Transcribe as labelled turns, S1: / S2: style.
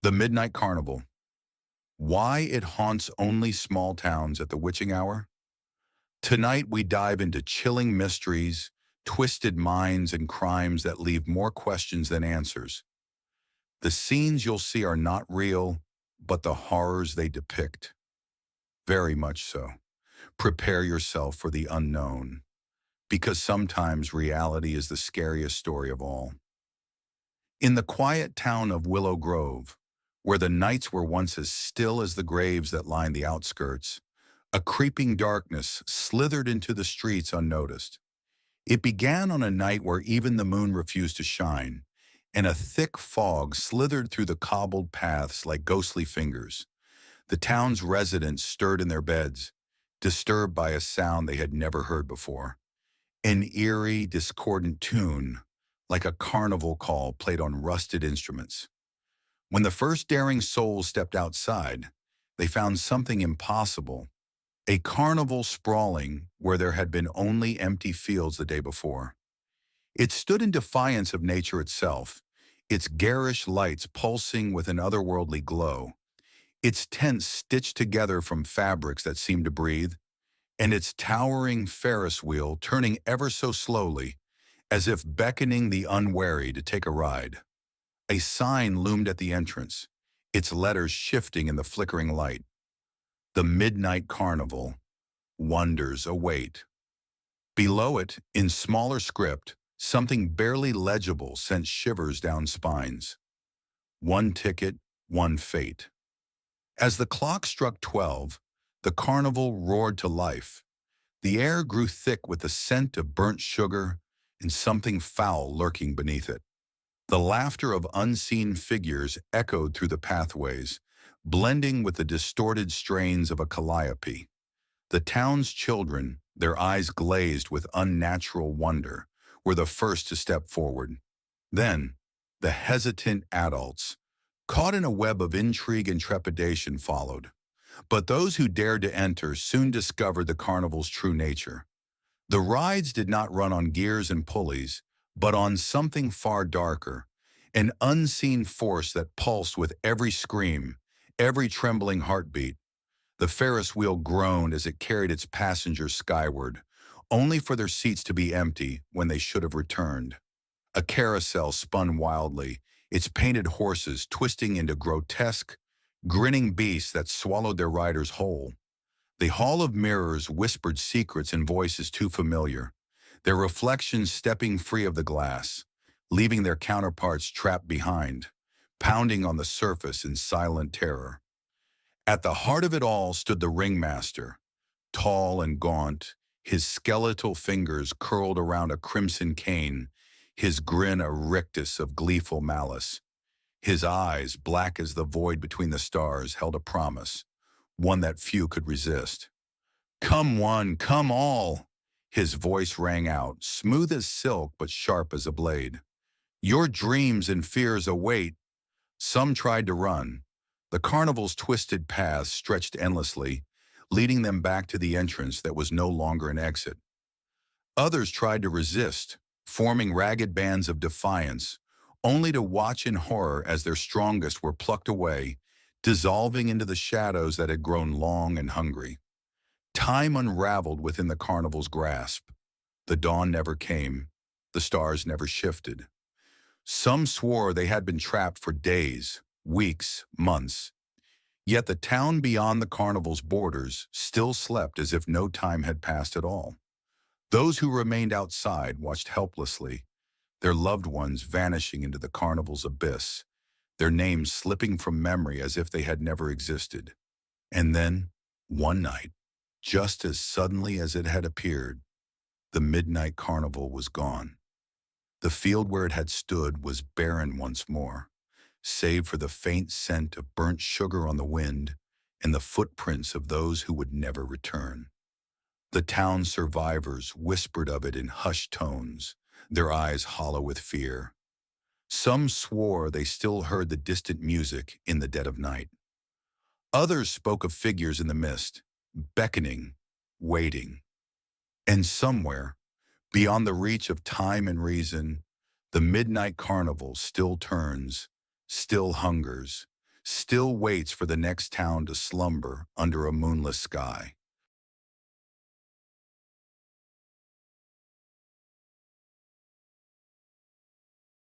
S1: The Midnight Carnival. Why it haunts only small towns at the witching hour? Tonight we dive into chilling mysteries, twisted minds, and crimes that leave more questions than answers. The scenes you'll see are not real, but the horrors they depict. Very much so. Prepare yourself for the unknown, because sometimes reality is the scariest story of all. In the quiet town of Willow Grove, where the nights were once as still as the graves that lined the outskirts, a creeping darkness slithered into the streets unnoticed. It began on a night where even the moon refused to shine, and a thick fog slithered through the cobbled paths like ghostly fingers. The town's residents stirred in their beds, disturbed by a sound they had never heard before. An eerie, discordant tune, like a carnival call played on rusted instruments. When the first daring souls stepped outside, they found something impossible, a carnival sprawling where there had been only empty fields the day before. It stood in defiance of nature itself, its garish lights pulsing with an otherworldly glow, its tents stitched together from fabrics that seemed to breathe, and its towering Ferris wheel turning ever so slowly, as if beckoning the unwary to take a ride. A sign loomed at the entrance, its letters shifting in the flickering light. The Midnight Carnival. Wonders await. Below it, in smaller script, something barely legible sent shivers down spines. One ticket, one fate. As the clock struck 12, the carnival roared to life. The air grew thick with the scent of burnt sugar and something foul lurking beneath it. The laughter of unseen figures echoed through the pathways, blending with the distorted strains of a calliope. The town's children, their eyes glazed with unnatural wonder, were the first to step forward. Then, the hesitant adults, caught in a web of intrigue and trepidation, followed. But those who dared to enter soon discovered the carnival's true nature. The rides did not run on gears and pulleys, but on something far darker, an unseen force that pulsed with every scream, every trembling heartbeat. The Ferris wheel groaned as it carried its passengers skyward, only for their seats to be empty when they should have returned. A carousel spun wildly, its painted horses twisting into grotesque, grinning beasts that swallowed their riders whole. The Hall of Mirrors whispered secrets in voices too familiar, their reflections stepping free of the glass, leaving their counterparts trapped behind, pounding on the surface in silent terror. At the heart of it all stood the ringmaster, tall and gaunt, his skeletal fingers curled around a crimson cane, his grin a rictus of gleeful malice. His eyes, black as the void between the stars, held a promise, one that few could resist. "Come one, come all!" His voice rang out, smooth as silk but sharp as a blade. "Your dreams and fears await." Some tried to run. The carnival's twisted paths stretched endlessly, leading them back to the entrance that was no longer an exit. Others tried to resist, forming ragged bands of defiance, only to watch in horror as their strongest were plucked away, dissolving into the shadows that had grown long and hungry. Time unraveled within the carnival's grasp. The dawn never came. The stars never shifted. Some swore they had been trapped for days, weeks, months. Yet the town beyond the carnival's borders still slept as if no time had passed at all. Those who remained outside watched helplessly, their loved ones vanishing into the carnival's abyss, their names slipping from memory as if they had never existed. And then, one night, just as suddenly as it had appeared, the Midnight Carnival was gone. The field where it had stood was barren once more, save for the faint scent of burnt sugar on the wind and the footprints of those who would never return. The town's survivors whispered of it in hushed tones, their eyes hollow with fear. Some swore they still heard the distant music in the dead of night. Others spoke of figures in the mist, beckoning, waiting. And somewhere, beyond the reach of time and reason, the Midnight Carnival still turns, still hungers, still waits for the next town to slumber under a moonless sky.